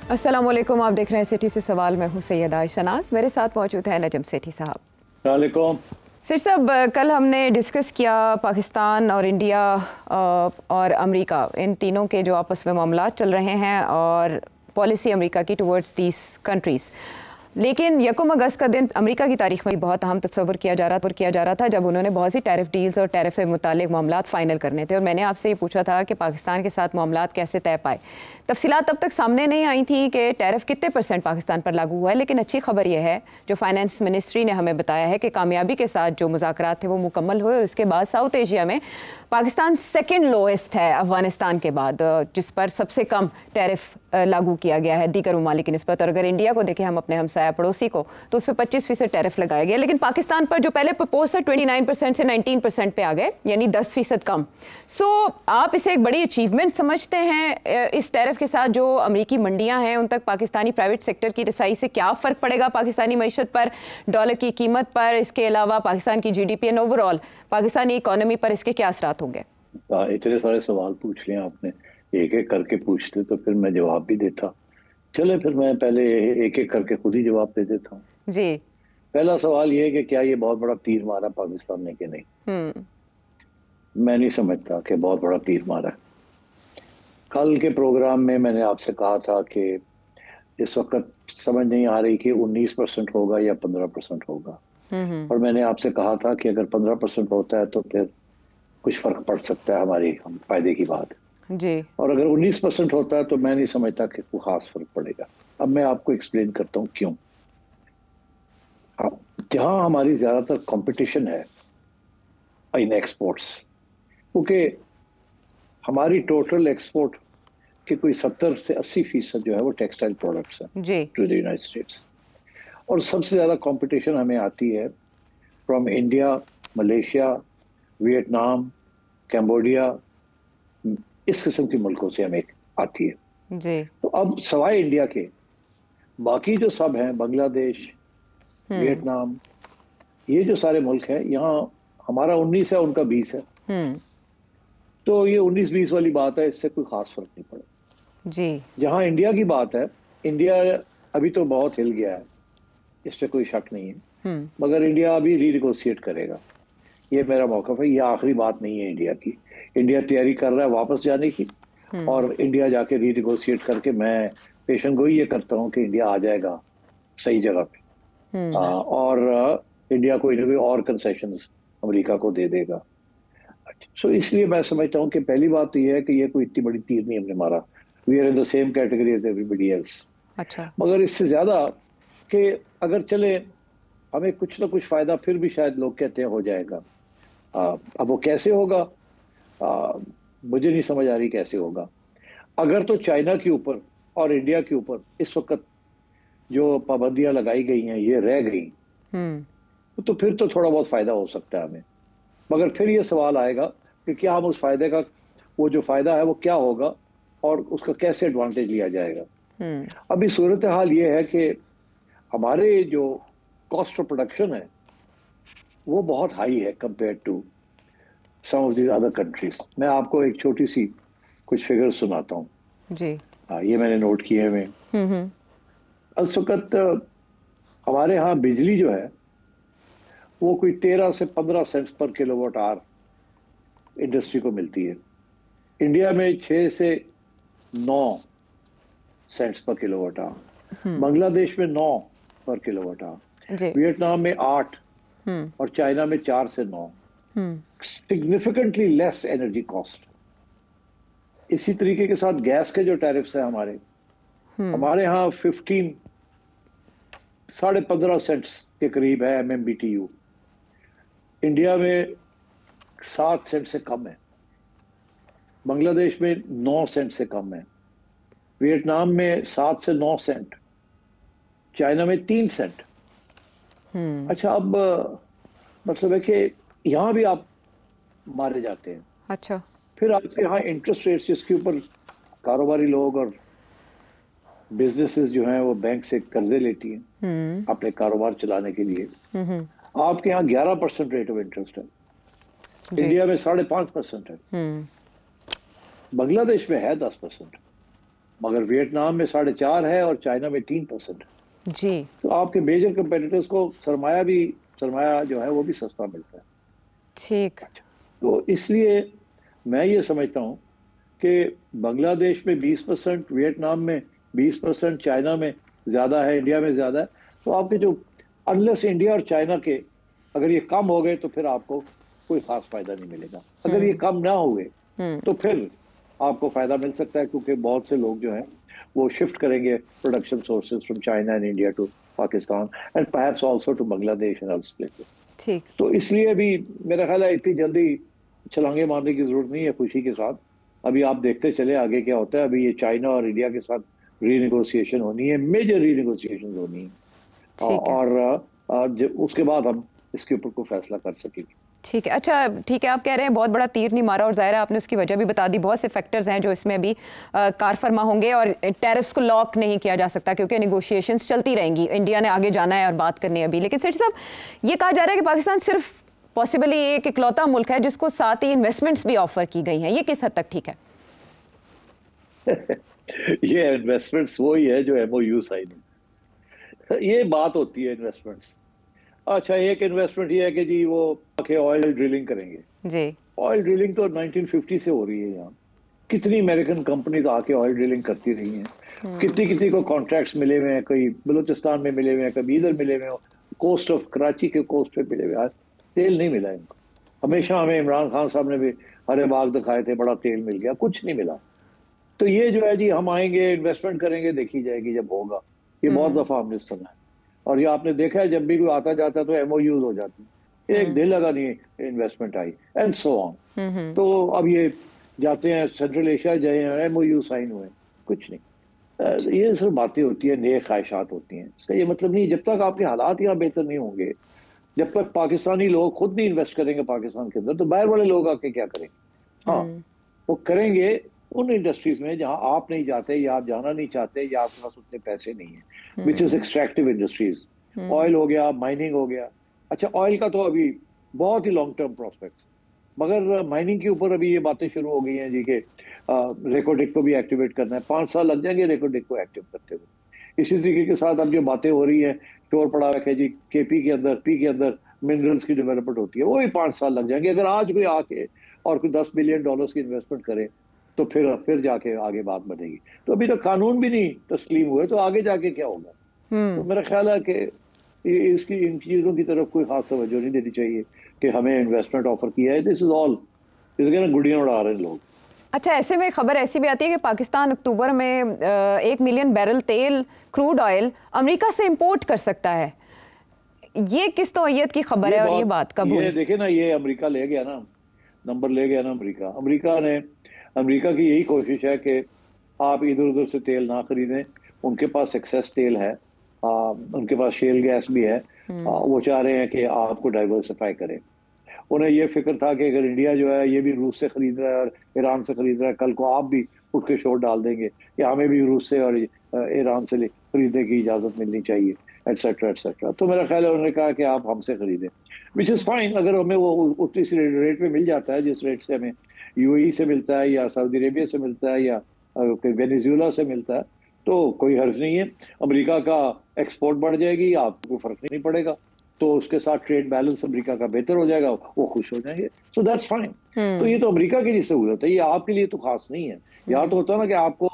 अस्सलाम वालेकुम, आप देख रहे हैं सिटी से सवाल। मैं हूं सैयदा शनाज, मेरे साथ मौजूद है नजम सेठी साहब। वालेकुम सिर साहब, कल हमने डिस्कस किया पाकिस्तान और इंडिया और अमेरिका, इन तीनों के जो आपस में मामला चल रहे हैं और पॉलिसी अमेरिका की टुवर्ड्स दीज कंट्रीज़। लेकिन 1 अगस्त का दिन अमेरिका की तारीख में बहुत अहम तस्वर किया जा रहा था जब उन्होंने बहुत सी टैरिफ डील्स और टैरिफ से मुतालिक मामला फ़ाइनल करने थे। और मैंने आपसे ये पूछा था कि पाकिस्तान के साथ मामला कैसे तय पाए। तफसीलात तब तक सामने नहीं आई थी कि टैरिफ कितने % पाकिस्तान पर लागू हुआ है, लेकिन अच्छी खबर यह है जो फाइनेंस मिनिस्ट्री ने हमें बताया है कि कामयाबी के साथ जो मुज़ाकरात थे वो मुकम्मल हुए और उसके बाद साउथ एशिया में पाकिस्तान सेकेंड लोएस्ट है अफ़गानिस्तान के बाद, जिस पर सबसे कम टैरिफ लागू किया गया है दीगर ममालिक की निस्बत। और अगर इंडिया को देखें हम अपने हमसाया पड़ोसी को, तो उस पर 25% टैरिफ लगाया गया, लेकिन पाकिस्तान पर जो पहले प्रपोज था 29% से 19% पे आ गए, यानी 10% कम। सो आप इसे एक बड़ी अचीवमेंट समझते हैं? इस टैरिफ के साथ जो अमरीकी मंडियां हैं उन तक पाकिस्तानी प्राइवेट सेक्टर की रसाई से क्या फ़र्क पड़ेगा पाकिस्तानी मईशत पर, डॉलर की कीमत पर, इसके अलावा पाकिस्तान की GDP and overall Pakistani economy पर इसके क्या असरात होंगे? इतने सारे सवाल पूछ लिए आपने, एक एक करके पूछते तो फिर मैं जवाब भी देता। चले फिर मैं पहले एक एक करके खुद ही जवाब दे देता हूँ जी। पहला सवाल ये है कि क्या ये बहुत बड़ा तीर मारा पाकिस्तान ने कि नहीं। मैं नहीं समझता कि बहुत बड़ा तीर मारा। कल के प्रोग्राम में मैंने आपसे कहा था कि इस वक्त समझ नहीं आ रही कि 19% होगा या 15% होगा, और मैंने आपसे कहा था कि अगर 15% होता है तो फिर कुछ फर्क पड़ सकता है, हमारी फायदे की बात जी। और अगर 19% होता है तो मैं नहीं समझता कि कोई खास फर्क पड़ेगा। अब मैं आपको एक्सप्लेन करता हूँ क्यों। जहां हमारी ज्यादातर कंपटीशन है इन एक्सपोर्ट्स, क्योंकि हमारी टोटल एक्सपोर्ट के कोई 70 से 80% जो है वो टेक्सटाइल प्रोडक्ट्स हैं टू द यूनाइटेड स्टेट्स, और सबसे ज्यादा कंपटीशन हमें आती है from India, Malaysia, Vietnam, Cambodia, इस किस्म के मुल्कों से हमें आती है जी। तो अब सवाए इंडिया के बाकी जो सब हैं, बांग्लादेश, वियतनाम, ये जो सारे मुल्क हैं, यहाँ हमारा 19 है, उनका 20 है। तो ये 19-20 वाली बात है, इससे कोई खास फर्क नहीं पड़ा जी। जहाँ इंडिया की बात है, इंडिया अभी तो बहुत हिल गया है, इस पर कोई शक नहीं है, मगर इंडिया अभी रीनिगोशिएट करेगा। ये मेरा मौक़िफ़ है, ये आखिरी बात नहीं है इंडिया की। इंडिया तैयारी कर रहा है वापस जाने की, और इंडिया जाके रीनिगोशिएट करके, मैं पेशन गोई ये करता हूँ कि इंडिया आ जाएगा सही जगह पे, और इंडिया को इन्हें और कंसेशंस अमेरिका को दे देगा। सो इसलिए मैं समझता हूँ कि पहली बात तो ये है कि ये कोई इतनी बड़ी तीर नहीं हमने मारा। We are in the same category as everybody else. अच्छा। मगर इससे ज्यादा कि अगर चले हमें कुछ ना कुछ फायदा फिर भी शायद लोग कहते हैं हो जाएगा। अब वो कैसे होगा, मुझे नहीं समझ आ रही कैसे होगा। अगर तो चाइना के ऊपर और इंडिया के ऊपर इस वक्त जो पाबंदियां लगाई गई हैं ये रह गई, तो फिर तो थोड़ा बहुत फायदा हो सकता है हमें। मगर फिर ये सवाल आएगा कि क्या हम उस फायदे का, वो जो फायदा है वो क्या होगा और उसका कैसे एडवांटेज लिया जाएगा। अभी सूरत हाल ये है कि हमारे जो कॉस्ट ऑफ प्रोडक्शन है वो बहुत हाई है compare to some of these other countries. मैं आपको एक छोटी सी कुछ फिगर्स सुनाता हूँ जी। ये मैंने नोट किए हुए। इस वक्त हमारे यहाँ बिजली जो है वो कोई 13 से 15 cents per kilowatt hour industry को मिलती है। इंडिया में 6 से 9 cents per kilowatt hour, Bangladesh में 9 पर किलोवाट आवर, वियतनाम में 8 और चाइना में 4 से 9। Significantly less energy cost. इसी तरीके के साथ गैस के जो टैरिफ्स हैं हमारे यहाँ 15.5 सेंट्स के करीब है MMBTU। इंडिया में 7 सेंट से कम है, बांग्लादेश में 9 सेंट से कम है, वियतनाम में 7 से 9 सेंट, चाइना में 3 सेंट। अच्छा, अब मतलब है कि यहाँ भी आप मारे जाते हैं। अच्छा। फिर आपके यहाँ इंटरेस्ट रेट्स जिसके ऊपर कारोबारी लोग और बिजनेसेस जो हैं वो बैंक से कर्जे लेती हैं अपने कारोबार चलाने के लिए, आपके यहाँ 11% रेट ऑफ इंटरेस्ट है, इंडिया में 5.5% है, बांग्लादेश में है 10%। मगर वियतनाम में 4.5 है और चाइना में 3%। जी। तो आपके मेजर कंपेटिटर्स को सरमाया जो है वो भी सस्ता मिलता है। ठीक। तो इसलिए मैं ये समझता हूँ कि बांग्लादेश में 20%, वियतनाम में 20%, चाइना में ज़्यादा है, इंडिया में ज़्यादा है। तो आपके जो अनलेस इंडिया और चाइना के अगर ये कम हो गए तो फिर आपको कोई खास फायदा नहीं मिलेगा। अगर ये कम ना हुए तो फिर आपको फायदा मिल सकता है, क्योंकि बहुत से लोग जो हैं वो शिफ्ट करेंगे production sources from China and India to Pakistan and perhaps also to Bangladesh and other places. ठीक। तो इसलिए अभी मेरा ख्याल है इतनी जल्दी छलांगे मारने की जरूरत नहीं है खुशी के साथ। अभी आप देखते चले आगे क्या होता है। अभी ये चाइना और इंडिया के साथ रीनेगोशिएशन होनी है, मेजर रीनेगोशिएशन होनी है, और उसके बाद हम इसके ऊपर कोई फैसला कर सकेंगे। ठीक है। अच्छा, ठीक है, आप कह रहे हैं बहुत बड़ा तीर नहीं मारा, और ज़ाहिर है आपने उसकी वजह भी बता दी। बहुत से फैक्टर्स हैं जो इसमें भी कार फरमा होंगे, और टैरिफ्स को लॉक नहीं किया जा सकता क्योंकि नेगोशिएशंस चलती रहेंगी। इंडिया ने आगे जाना है और बात करनी है अभी। लेकिन सेठ साहब, ये कहा जा रहा है कि पाकिस्तान सिर्फ पॉसिबली एक इकलौता मुल्क है जिसको साथ ही इन्वेस्टमेंट्स भी ऑफर की गई हैं। ये किस हद तक ठीक है? ये इन्वेस्टमेंट्स वही है जो MOU साइन है। ये बात होती है इन्वेस्टमेंट्स। अच्छा, एक इन्वेस्टमेंट ये है कि जी वो आके ऑयल ड्रिलिंग करेंगे जी। ऑयल ड्रिलिंग तो 1950 से हो रही है यहाँ। कितनी अमेरिकन कंपनीज आके ऑयल ड्रिलिंग करती रही हैं। कितनी को कॉन्ट्रैक्ट्स मिले हुए हैं, कोई बलूचिस्तान में मिले हुए हैं, कभी इधर मिले हुए हैं, कोस्ट ऑफ कराची के कोस्ट पे मिले हुए हैं। तेल नहीं मिला इनको। हमेशा हमें इमरान खान साहब ने भी हरे बाग दिखाए थे, बड़ा तेल मिल गया, कुछ नहीं मिला। तो ये जो है जी, हम आएंगे इन्वेस्टमेंट करेंगे, देखी जाएगी जब होगा। ये बहुत दफा हमने सुना है, और ये आपने देखा है जब भी कोई आता जाता है तो MOUs हो जाती है। एक दिन लगा नहीं investment I and so on. तो अब ये जाते हैं सेंट्रल एशिया जाए, MOU साइन हुए, कुछ नहीं। ये सब बातें होती है, नेक ख्वाहिशात होती हैं। इसका ये मतलब नहीं, जब तक आपके हालात यहाँ बेहतर नहीं होंगे, जब तक पाकिस्तानी लोग खुद नहीं इन्वेस्ट करेंगे पाकिस्तान के अंदर, तो बाहर वाले लोग आके क्या करेंगे? हाँ, वो करेंगे उन इंडस्ट्रीज में जहां आप नहीं जाते, या आप जाना नहीं चाहते, या आपके पास उतने पैसे नहीं है, which is extractive industries. Oil हो गया, माइनिंग हो गया। अच्छा, ऑयल का तो अभी बहुत ही लॉन्ग टर्म प्रोस्पेक्ट, मगर माइनिंग के ऊपर अभी ये बातें शुरू हो गई हैं जी के रेकोडिक को भी एक्टिवेट करना है। 5 साल लग जाएंगे रेकोडिक को एक्टिव करते हुए। इसी तरीके के साथ अब जो बातें हो रही है, शोर पड़ा हुआ है जी KP के अंदर, पी के अंदर मिनरल्स की डेवलपमेंट होती है, वो भी 5 साल लग जाएंगे। अगर आज कोई आके और कोई $10 बिलियन की इन्वेस्टमेंट करे तो फिर जाके आगे बात बढ़ेगी। तो अभी तो कानून भी नहीं तस्लीम हुए, तो आगे जाके क्या होगा? तो मेरा ख्याल है कि इन चीजों की तरफ कोई खास तवज्जो नहीं देनी चाहिए कि हमें इन्वेस्टमेंट ऑफर किया है। दिस इज ऑल, इसके ना गुड़ियां उड़ा रहे हैं लोग। अच्छा, ऐसे में खबर ऐसी भी आती है कि पाकिस्तान अक्टूबर में 1 मिलियन बैरल तेल, क्रूड ऑयल अमेरिका से इंपोर्ट कर सकता है। ये किस नौइयत की खबर है और ये बात कब हुई? ये देखे ना, ये अमेरिका ले गया ना, नंबर ले गया ना अमेरिका की यही कोशिश है कि आप इधर उधर से तेल ना खरीदें। उनके पास एक्सेस तेल है, उनके पास शेल गैस भी है। वो चाह रहे हैं कि आपको डाइवर्सिफाई करें। उन्हें ये फिक्र था कि अगर इंडिया जो है ये भी रूस से खरीद रहा है और ईरान से खरीद रहा है, कल को आप भी उठ के शोर डाल देंगे कि हमें भी रूस से और ईरान से खरीदने की इजाज़त मिलनी चाहिए, एटसेट्रा एटसेट्रा। तो मेरा ख्याल है उन्होंने कहा कि आप हमसे खरीदें, विच इज़ फाइन। अगर हमें वो उतनी सी रेट में मिल जाता है जिस रेट से हमें UAE से मिलता है, या सऊदी अरेबिया से मिलता है, या वेनेजुएला से मिलता है, तो कोई हर्ज नहीं है। अमेरिका का एक्सपोर्ट बढ़ जाएगी, आपको फर्क नहीं पड़ेगा। तो उसके साथ ट्रेड बैलेंस अमेरिका का बेहतर हो जाएगा, वो खुश हो जाएंगे। So that's fine. तो ये तो अमेरिका के लिए सहूलत है, ये आपके लिए तो खास नहीं है। यहाँ तो होता है ना कि आपको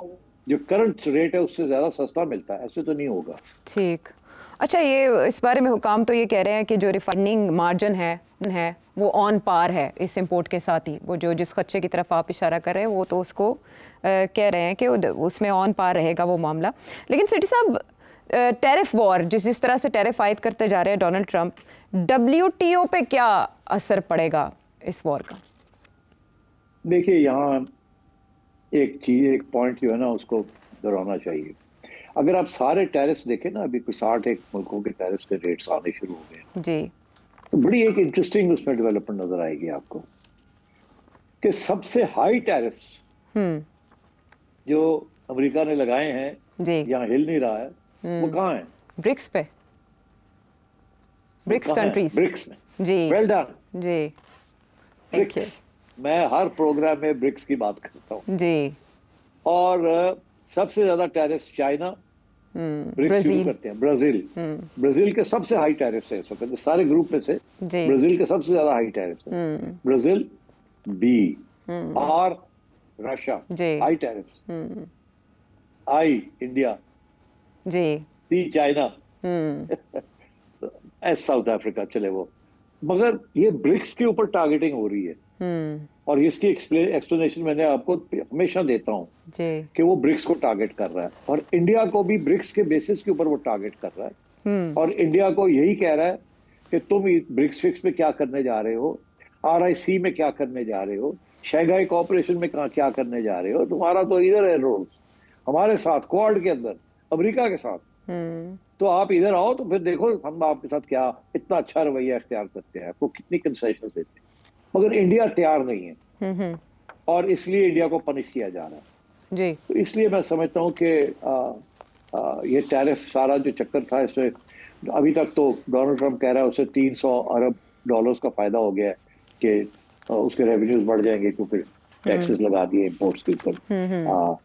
जो करंट रेट है उससे ज्यादा सस्ता मिलता है, ऐसे तो नहीं होगा। ठीक। अच्छा, ये इस बारे में हुकाम तो ये कह रहे हैं कि जो रिफाइनिंग मार्जिन है वो ऑन पार है इस इंपोर्ट के साथ ही। वो जो जिस खदशे की तरफ आप इशारा कर रहे हैं वो तो उसको कह रहे हैं कि उसमें ऑन पार रहेगा वो मामला। लेकिन सिटी साहब, टैरिफ वॉर जिस तरह से टैरिफ आयद करते जा रहे हैं डोनाल्ड ट्रंप, WTO पे क्या असर पड़ेगा इस वॉर का? देखिए, यहाँ एक पॉइंट जो है ना उसको दोहराना चाहिए। अगर आप सारे टैरिफ्स देखें ना, अभी कुछ 61 मुल्कों के टैरिफ्स के रेट्स आने शुरू हो गए जी, तो बड़ी एक इंटरेस्टिंग उसमें डेवलपमेंट नजर आएगी आपको कि सबसे हाई टैरिफ्स जो अमेरिका ने लगाए हैं यहाँ हिल नहीं रहा है, वो कहाँ है? ब्रिक्स पे, ब्रिक्स कंट्रीज, ब्रिक्स में जी। वेल डन जी। ब्रिक्स, मैं हर प्रोग्राम में ब्रिक्स की बात करता हूँ जी। और सबसे ज्यादा टैरिफ चाइना, ब्रिक्स शुरू करते हैं ब्राजील। ब्राजील के सबसे हाई टैरिफ है इस वक्त सारे ग्रुप में से, ब्राजील के सबसे ज्यादा हाई टैरिफ है। Brazil, B, R Russia high tariff, I India, C China, S South Africa, चले वो। मगर ये ब्रिक्स के ऊपर टारगेटिंग हो रही है और इसकी एक्सप्लेनेशन मैंने आपको हमेशा देता हूं कि वो ब्रिक्स को टारगेट कर रहा है और इंडिया को भी ब्रिक्स के बेसिस के ऊपर वो टारगेट कर रहा है और इंडिया को यही कह रहा है कि तुम ब्रिक्स फिक्स में क्या करने जा रहे हो, RIC में क्या करने जा रहे हो, शंघाई कोऑपरेशन में क्या करने जा रहे हो, तुम्हारा तो इधर है रोल्स हमारे साथ क्वाड के अंदर अमेरिका के साथ, तो आप इधर आओ तो फिर देखो हम आपके साथ क्या इतना अच्छा रवैया इख्तियार करते हैं, आपको कितनी कंसेशन देते हैं। मगर इंडिया तैयार नहीं है और इसलिए इंडिया को पनिश किया जा रहा है जी। तो इसलिए मैं समझता हूँ कि ये टैरिफ सारा जो चक्कर था इसमें अभी तक तो डोनाल्ड ट्रंप कह रहा है उसे 300 अरब डॉलर्स का फायदा हो गया है कि उसके रेवेन्यूज बढ़ जाएंगे क्योंकि टैक्सेस लगा दिए इम्पोर्ट्स के ऊपर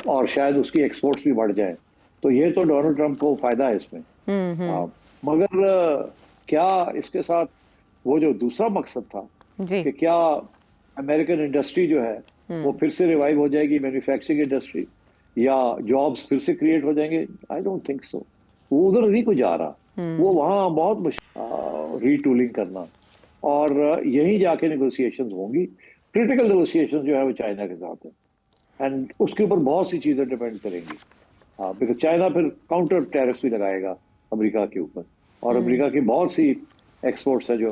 और शायद उसकी एक्सपोर्ट्स भी बढ़ जाए, तो ये तो डोनाल्ड ट्रंप को फायदा है इसमें। मगर क्या इसके साथ वो जो दूसरा मकसद था कि क्या अमेरिकन इंडस्ट्री जो है वो फिर से रिवाइव हो जाएगी, मैन्युफैक्चरिंग इंडस्ट्री, या जॉब्स फिर से क्रिएट हो जाएंगे, आई डोंट थिंक सो। वो उधर नहीं कुछ जा रहा, वो वहाँ बहुत मुश्किल रीटूलिंग करना और यहीं जाके नेगोशिएशंस होंगी। क्रिटिकल नेगोशिएशंस जो है वो चाइना के साथ है एंड उसके ऊपर बहुत सी चीजें डिपेंड करेंगी बिकॉज चाइना फिर काउंटर टैरिफ्स भी लगाएगा अमेरिका के ऊपर और अमेरिका की बहुत सी एक्सपोर्ट्स है जो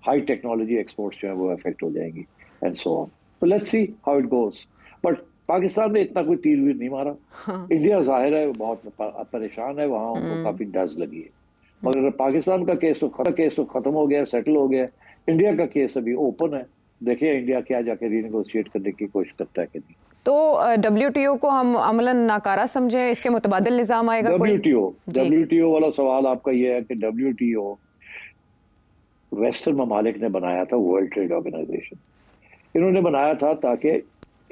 हाई टेक्नोलॉजी एक्सपोर्ट्स जो है वो अफेक्ट हो जाएंगी एंड सो ऑन। तो let's see how it goes. But Pakistan ने इतना कोई तीर वीर नहीं मारा। इंडिया जाहिर है बहुत परेशान है, वहाँ उनको काफी डज लगी है, मगर पाकिस्तान का केस तो खत्म हो गया, सेटल हो गया। इंडिया का केस अभी ओपन है, देखिए इंडिया क्या जाके रीनेगोशिएट करने की कोशिश करता है कि नहीं। तो WTO को हम अमलन नाकारा समझे, इसके मुतबादिल निज़ाम आएगा? WTO वाला सवाल आपका ये है कि WTO वेस्टर्न ममालिक ने बनाया था, वर्ल्ड ट्रेड ऑर्गेनाइजेशन इन्होंने बनाया था ताकि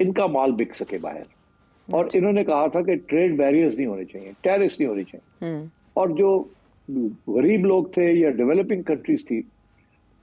इनका माल बिक सके बाहर, और इन्होंने कहा था कि ट्रेड बैरियर्स नहीं होने चाहिए, टैरिफ्स नहीं होनी चाहिए। और जो गरीब लोग थे या डेवलपिंग कंट्रीज थी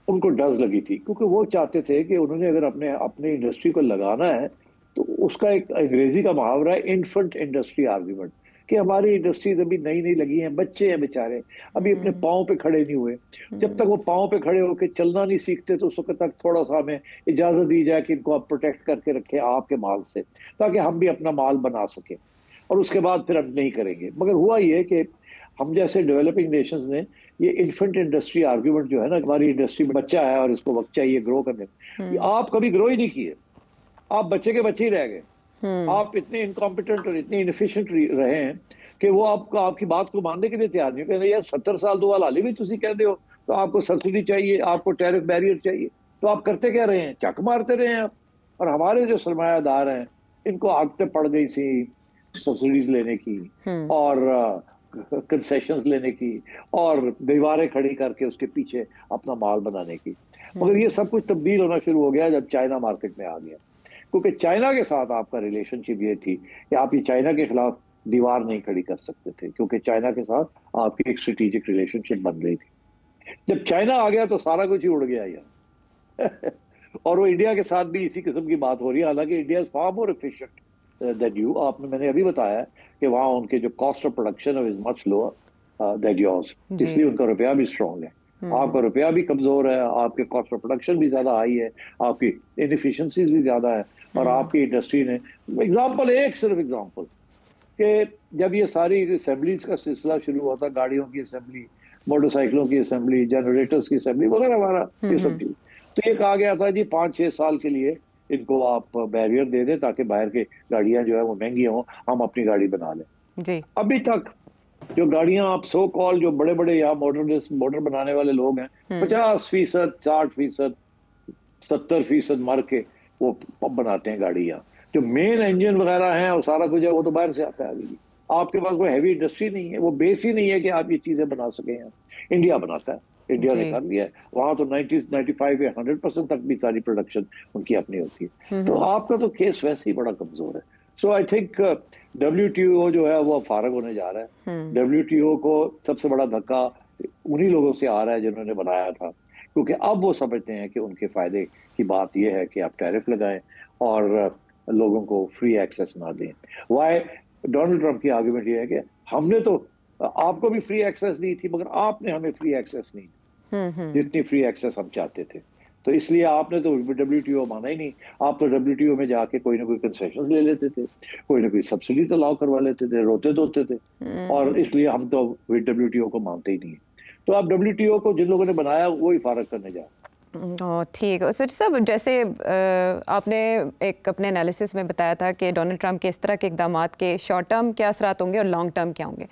उनको डज लगी थी, क्योंकि वो चाहते थे कि उन्होंने अगर अपने इंडस्ट्री को लगाना है तो उसका एक अंग्रेजी का मुहावरा है इन्फेंट इंडस्ट्री आर्ग्यूमेंट, कि हमारी इंडस्ट्रीज अभी नई नई लगी हैं, बच्चे हैं बेचारे, अभी अपने पाँव पे खड़े नहीं हुए। जब तक वो पाँव पे खड़े होकर चलना नहीं सीखते तो उस वक्त तक थोड़ा सा हमें इजाजत दी जाए कि इनको आप प्रोटेक्ट करके रखें आपके माल से, ताकि हम भी अपना माल बना सकें, और उसके बाद फिर हम नहीं करेंगे। मगर हुआ ये कि हम जैसे डेवलपिंग नेशंस ने ये इन्फेंट इंडस्ट्री आर्ग्यूमेंट जो है ना, हमारी इंडस्ट्री में बच्चा है और इसको वक्त चाहिए ग्रो करने में, आप कभी ग्रो ही नहीं किए, आप बच्चे के बच्चे ही रह गए। आप इतने इनकॉम्पिटेंट और इतने इनएफिशिएंट रहे हैं कि वो आपकी बात को मानने के लिए तैयार नहीं। कहते यार 70 साल तो वाला हाली भी तुम कहते हो, तो आपको सब्सिडी चाहिए, आपको टैरिफ बैरियर चाहिए, तो आप करते क्या रहे हैं? चक मारते रहे हैं आप। और हमारे जो सरमायादार हैं इनको आदतें पड़ गई थी सब्सिडीज लेने की और कंसेशंस लेने की और दीवारें खड़ी करके उसके पीछे अपना माल बनाने की। मगर ये सब कुछ तब्दील होना शुरू हो गया जब चाइना मार्केट में आ गया, क्योंकि चाइना के साथ आपका रिलेशनशिप ये थी कि आप ये चाइना के खिलाफ दीवार नहीं खड़ी कर सकते थे, क्योंकि चाइना के साथ आपकी एक स्ट्रेटेजिक रिलेशनशिप बन रही थी। जब चाइना आ गया तो सारा कुछ ही उड़ गया यार और वो इंडिया के साथ भी इसी किस्म की बात हो रही है, हालांकि India is far more efficient then you. मैंने अभी बताया कि वहाँ उनके जो कॉस्ट ऑफ प्रोडक्शन है is much lower than yours, इसलिए उनका रुपया भी स्ट्रॉन्ग है, आपका रुपया भी कमजोर है, आपके कॉस्ट ऑफ प्रोडक्शन भी ज्यादा हाई है, आपकी इनएफिशिएंसीज भी ज्यादा है, और आपकी इंडस्ट्री ने सिर्फ एग्जांपल कि जब ये सारी असेंबलीज का सिलसिला शुरू हुआ था, गाड़ियों की असेंबली, मोटरसाइकिलों की असेंबली, जनरेटर्स की असेंबली वगैरह वगैरह ये सब चीज, तो ये कहा गया था जी 5-6 साल के लिए इनको आप बैरियर दे दें ताकि बाहर के गाड़ियां जो है वो महंगी हों, हम अपनी गाड़ी बना लें जी। अभी तक जो गाड़ियां आप सो कॉल जो बड़े बड़े यहाँ मोटर बनाने वाले लोग हैं 50%, 60%, 70% मर के वो बनाते हैं गाड़ियां। जो मेन इंजन वगैरह हैं और सारा कुछ है वो तो बाहर से आता है। अभी आपके पास कोई हैवी इंडस्ट्री नहीं है, वो बेस ही नहीं है कि आप ये चीजें बना सके। यहाँ इंडिया बनाता है, इंडिया ने कर लिया है, वहां तो 95 या 100% तक भी सारी प्रोडक्शन उनकी अपनी होती है। तो आपका तो केस वैसे ही बड़ा कमजोर है। सो आई थिंक WTO जो है वो फारग होने जा रहा है। WTO को सबसे बड़ा धक्का उन्हीं लोगों से आ रहा है जिन्होंने बनाया था, क्योंकि अब वो समझते हैं कि उनके फायदे की बात यह है कि आप टैरिफ लगाएं और लोगों को फ्री एक्सेस ना दें। वाई डोनाल्ड ट्रंप की आर्गुमेंट ये है कि हमने तो आपको भी फ्री एक्सेस दी थी, मगर आपने हमें फ्री एक्सेस नहीं दी जितनी फ्री एक्सेस हम चाहते थे, तो इसलिए आपने तो WTO माना ही नहीं। आप तो WTO में जाके कोई ना कोई कंसेशन ले लेते थे, कोई ना कोई सब्सिडी तो अलाउ करवा लेते थे, रोते धोते थे, और इसलिए हम तो WTO को मानते ही नहीं। तो आप WTO को जिन लोगों ने बनाया वही फारग करने जा। ठीक है सर साहब, जैसे आपने एक अपने एनालिसिस में बताया था कि डोनाल्ड ट्रंप के इस तरह के इकदाम के शॉर्ट टर्म क्या असरात होंगे और लॉन्ग टर्म क्या होंगे।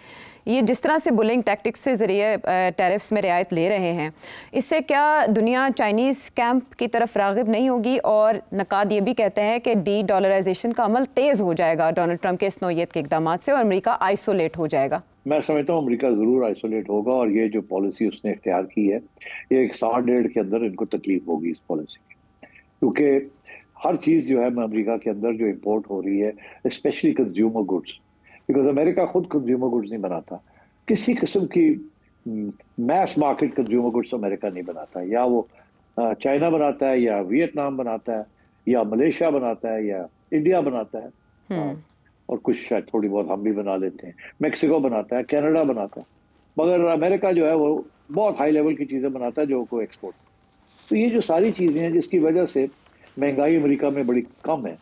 ये जिस तरह से बुलिंग टैक्टिक्स से ज़रिए टैरिफ्स में रियायत ले रहे हैं, इससे क्या दुनिया चाइनीज़ कैंप की तरफ राग़िब नहीं होगी? और नकाद ये भी कहते हैं कि $डॉलराइजेशन का अमल तेज़ हो जाएगा डोनाल्ड ट्रंप के इस नौयत के इकदाम से और अमेरिका आइसोलेट हो जाएगा। मैं समझता हूँ अमेरिका ज़रूर आइसोलेट होगा, और ये जो पॉलिसी उसने इख्तियार की है, ये एक साल डेढ़ के अंदर इनको तकलीफ होगी इस पॉलिसी की, क्योंकि हर चीज़ जो है अमेरिका के अंदर जो इम्पोर्ट हो रही है, specially consumer goods, because America खुद कंज्यूमर गुड्स नहीं बनाता। किसी किस्म की mass market consumer goods America नहीं बनाता, या वो चाइना बनाता है, या वियतनाम बनाता है, या मलेशिया बनाता है, या इंडिया बनाता है, और कुछ शायद थोड़ी बहुत हम भी बना लेते हैं, मैक्सिको बनाता है, कनाडा बनाता है, मगर अमेरिका जो है वो बहुत हाई लेवल की चीज़ें बनाता है जो को एक्सपोर्ट। तो ये जो सारी चीज़ें हैं जिसकी वजह से महंगाई अमेरिका में बड़ी कम है,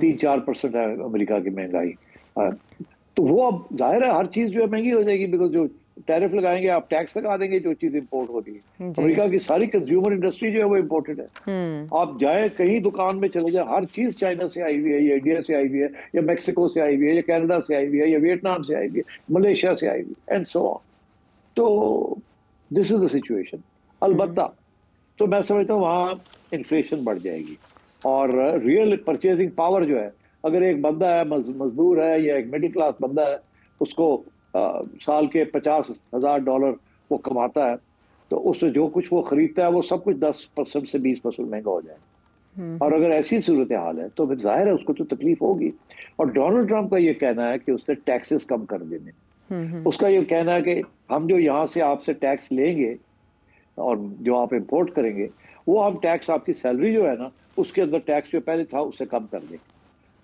3-4% है अमेरिका की महंगाई, तो वो अब जाहिर है हर चीज़ जो है महंगी हो जाएगी, बिकॉज जो टैरिफ लगाएंगे, आप टैक्स लगा देंगे जो चीज़ इंपोर्ट हो रही है। अमेरिका की सारी कंज्यूमर इंडस्ट्री जो है वो इम्पोर्टेड है। आप जाए कहीं दुकान में चले जाए, हर चीज़ चाइना से आई हुई है, या इंडिया से आई हुई है, या मैक्सिको से आई हुई है, या कनाडा से आई हुई है, या वियतनाम से आई हुई है, मलेशिया से आई हुई है, एंड सो ऑन। तो दिस इज द सिचुएशन। अलबत्ता तो मैं समझता हूँ वहाँ इन्फ्लेशन बढ़ जाएगी, और रियल परचेजिंग पावर जो है, अगर एक बंदा है, मजदूर है, या एक मिडिल क्लास बंदा है, उसको साल के $50,000 वो कमाता है, तो उससे जो कुछ वो खरीदता है वो सब कुछ 10% से 20% महंगा हो जाएगा। और अगर ऐसी सूरत हाल है तो फिर जाहिर है उसको तो तकलीफ होगी। और डोनाल्ड ट्रंप का ये कहना है कि उसने टैक्सेस कम कर देने, उसका ये कहना है कि हम जो यहाँ से आपसे टैक्स लेंगे और जो आप इम्पोर्ट करेंगे, वो हम टैक्स आपकी सैलरी जो है ना उसके अंदर टैक्स जो पहले था उससे कम कर देंगे,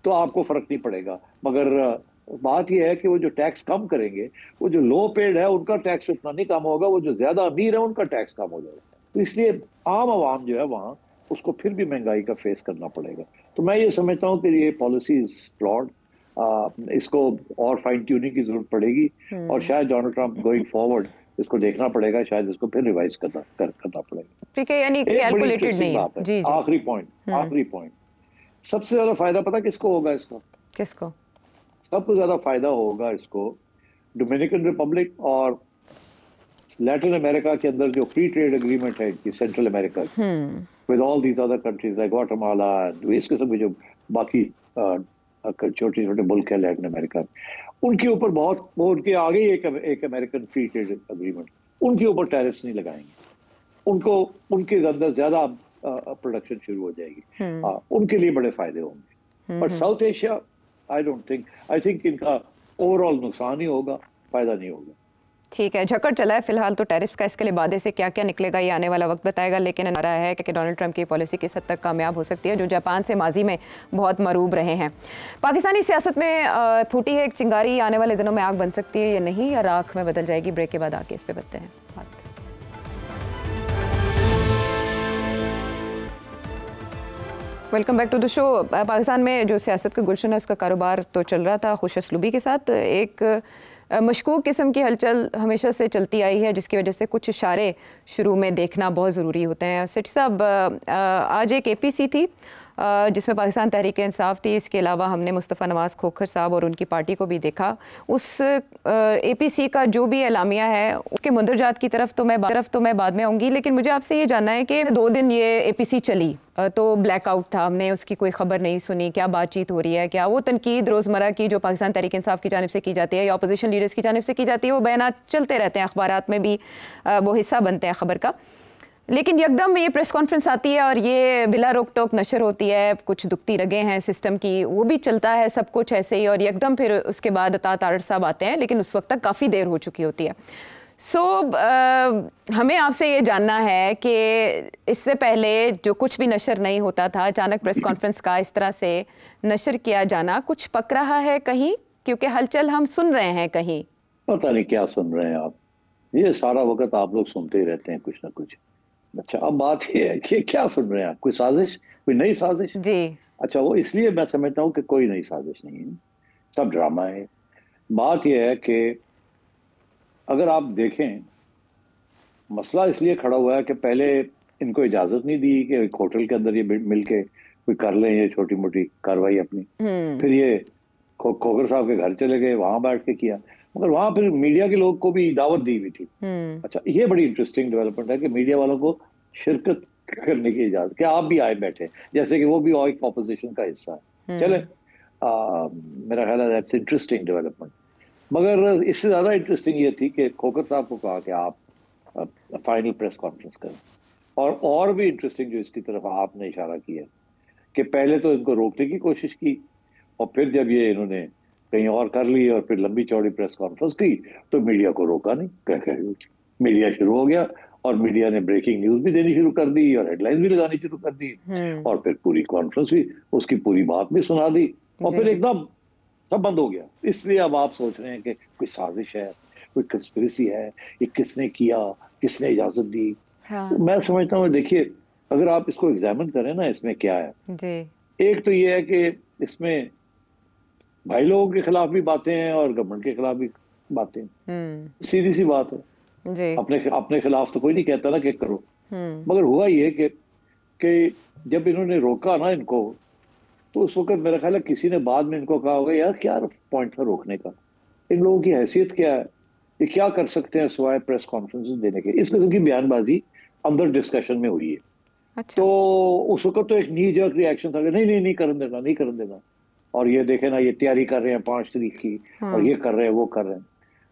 तो आपको फर्क नहीं पड़ेगा। मगर बात यह है कि वो जो टैक्स कम करेंगे, वो जो लो पेड है उनका टैक्स उतना नहीं कम होगा, वो जो ज्यादा अमीर है उनका टैक्स कम हो जाएगा। तो इसलिए आम आवाम जो है वहाँ उसको फिर भी महंगाई का फेस करना पड़ेगा। तो मैं ये समझता हूँ कि ये पॉलिसी इज फ्लॉड, इसको और फाइन ट्यूनिंग की जरूरत पड़ेगी, और शायद डोनाल्ड ट्रंप गोइंग फॉरवर्ड इसको देखना पड़ेगा, शायद इसको फिर रिवाइज करना पड़ेगा। ठीक है, यानी कैलकुलेटेड नहीं है। जी जी। आखिरी पॉइंट, सबसे ज्यादा फायदा पता किसको होगा? किसको सबसे ज्यादा फायदा होगा इसको डोमिनिकन रिपब्लिक और लैटिन अमेरिका के अंदर जो फ्री ट्रेड एग्रीमेंट है कि central America with all these other countries like Guatemala, इस किस्म के जो बाकी छोटे छोटे मुल्क है लैटिन अमेरिका में, उनके ऊपर बहुत वो उनके आगे एक अमेरिकन फ्री ट्रेड एग्रीमेंट, उनके ऊपर टैरिफ्स नहीं लगाएंगे, उनको उनके अंदर ज्यादा प्रोडक्शन शुरू हो जाएगी, उनके लिए बड़े फायदे होंगे। But south Asia I think इनका ओवरऑल नुकसान ही होगा, फायदा नहीं होगा। ठीक है, झकड़ चला है फिलहाल तो टैरिफ्स का, इसके लिए बादे से क्या क्या निकलेगा ये आने वाला वक्त बताएगा, लेकिन नारा है कि डोनाल्ड ट्रंप की पॉलिसी किस हद तक कामयाब हो सकती है, जो जापान से माजी में बहुत मरूब रहे हैं। पाकिस्तानी सियासत में फूटी है एक चिंगारी, आने वाले दिनों में आग बन सकती है या नहीं, या राख में बदल जाएगी? ब्रेक के बाद आके इस पे बताते हैं बात। Welcome back to the show. Pakistan में जो सियासत का गुलशन है उसका कारोबार तो चल रहा था खुश असलूबी के साथ, एक मशकूक किस्म की हलचल हमेशा से चलती आई है, जिसकी वजह से कुछ इशारे शुरू में देखना बहुत ज़रूरी होते हैं। सेठ साहब, आज एक APC थी जिसमें पाकिस्तान तहरीक इंसाफ थी, इसके अलावा हमने मुस्तफ़ा नवाज़ खोखर साहब और उनकी पार्टी को भी देखा। उस APC का जो भी एलामिया है उसके मुंदरजात की तरफ तो मैं बाद में आऊँगी, लेकिन मुझे आपसे ये जानना है कि 2 दिन ये APC चली तो ब्लैकआउट था, हमने उसकी कोई खबर नहीं सुनी, क्या बातचीत हो रही है, क्या वो तनकीद रोज़मर्रा की जो पाकिस्तान तहरीक इंसाफ की जानिब से की जाती है या अपोजिशन लीडर्स की जानिब से की जाती है, वो बयानात चलते रहते हैं, अखबारात में भी वो हिस्सा बनते हैं खबर का। लेकिन एकदम ये प्रेस कॉन्फ्रेंस आती है और ये बिला रोक टोक नशर होती है, कुछ दुखती रगे हैं सिस्टम की, वो भी चलता है सब कुछ ऐसे ही, और एकदम फिर उसके बाद अता तारड़ साहब आते हैं, लेकिन उस वक्त तक काफ़ी देर हो चुकी होती है। हमें आपसे ये जानना है कि इससे पहले जो कुछ भी नशर नहीं होता था, अचानक प्रेस कॉन्फ्रेंस का इस तरह से नशर किया जाना, कुछ पक रहा है कहीं? क्योंकि हलचल हम सुन रहे हैं कहीं। पता नहीं क्या सुन रहे हैं आप, ये सारा वक्त आप लोग सुनते ही रहते हैं कुछ ना कुछ। अच्छा, अब बात ये है कि क्या सुन रहे हैं आप? कोई साजिश, कोई नई साजिश? जी। अच्छा, वो इसलिए मैं समझता हूँ कि कोई नई साजिश नहीं है, सब ड्रामा है। बात यह है कि अगर आप देखें, मसला इसलिए खड़ा हुआ है कि पहले इनको इजाजत नहीं दी कि एक होटल के अंदर ये मिलके कोई कर लें ये छोटी मोटी कार्रवाई अपनी। फिर ये खोखर साहब के घर चले गए, वहां बैठ के किया, मगर वहां फिर मीडिया के लोग को भी दावत दी हुई थी। अच्छा, ये बड़ी इंटरेस्टिंग डेवलपमेंट है कि मीडिया वालों को शिरकत करने की इजाजत, कि आप भी आए बैठे, जैसे कि वो भी एक ऑपोजिशन का हिस्सा है। चले, मेरा ख्याल है दैट्स इंटरेस्टिंग डेवलपमेंट। मगर इससे ज्यादा इंटरेस्टिंग ये थी कि खोखर साहब को कहा कि आप फाइनल प्रेस कॉन्फ्रेंस करें, और भी इंटरेस्टिंग जो इसकी तरफ आपने इशारा किया कि पहले तो इनको रोकने की कोशिश की, और फिर जब ये इन्होंने कहीं और कर ली और फिर लंबी चौड़ी प्रेस कॉन्फ्रेंस की तो मीडिया को रोका नहीं, कह मीडिया शुरू हो गया, और मीडिया ने ब्रेकिंग न्यूज भी देनी शुरू कर दी और हेडलाइन भी लगानी शुरू कर दी, और फिर पूरी कॉन्फ्रेंस भी, उसकी पूरी बात भी सुना दी, और फिर एकदम सब बंद हो गया। इसलिए अब आप सोच रहे हैं कि कोई साजिश है, कोई कंस्पिरेसी है, ये किसने किया, किसने इजाजत दी। तो मैं समझता हूँ, देखिए अगर आप इसको एग्जामिन करें ना, इसमें क्या है जी। एक तो ये है कि इसमें भाई लोगों के खिलाफ भी बातें हैं और गवर्नमेंट के खिलाफ भी बातें, सीधी सी बात है जी। अपने खिलाफ तो कोई नहीं कहता ना कि करो, मगर हुआ ये कि जब इन्होंने रोका ना इनको, तो उस वक्त मेरा ख्याल है किसी ने बाद में इनको कहा होगा, यार क्या पॉइंट था रोकने का, इन लोगों की हैसियत क्या है, ये क्या कर सकते हैं सिवाय प्रेस कॉन्फ्रेंस देने के। इस किस्म की बयानबाजी अंदर डिस्कशन में हुई है। अच्छा। तो उस वक्त तो एक नी जर्क रिएक्शन था कि नहीं नहीं नहीं करने देना, नहीं करने देना, और ये देखे ना ये तैयारी कर रहे हैं 5 तारीख की, और ये कर रहे हैं वो कर रहे हैं।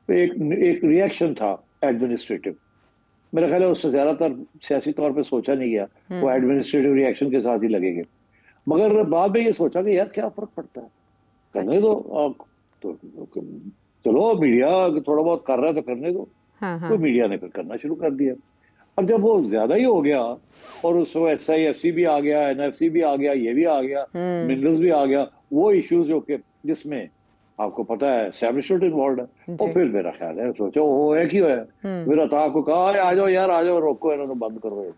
तो एक रिएक्शन था एडमिनिस्ट्रेटिव, मेरा ख्याल है उससे ज्यादातर सियासी तौर पे सोचा नहीं गया, वो एडमिनिस्ट्रेटिव रिएक्शन के साथ ही लगेंगे। मगर बाद में ये सोचा कि यार क्या फर्क पड़ता है, करने दो, तो चलो मीडिया थोड़ा बहुत कर रहा है तो करने दो। तो मीडिया ने फिर करना शुरू कर दिया। अब जब वो ज्यादा ही हो गया और उसमें SIFC भी आ गया, NFC भी आ गया, ये भी आ गया, मिनरल्स भी आ गया, वो इश्यूज जो कि जिसमें आपको पता है एस्टैब्लिशमेंट इन्वॉल्व है, और फिर मेरा ख्याल है सोचो वो है क्यों है, फिर अता को कहा आ जाओ यार, आ जाओ, रोको इन्होंने, बंद करो।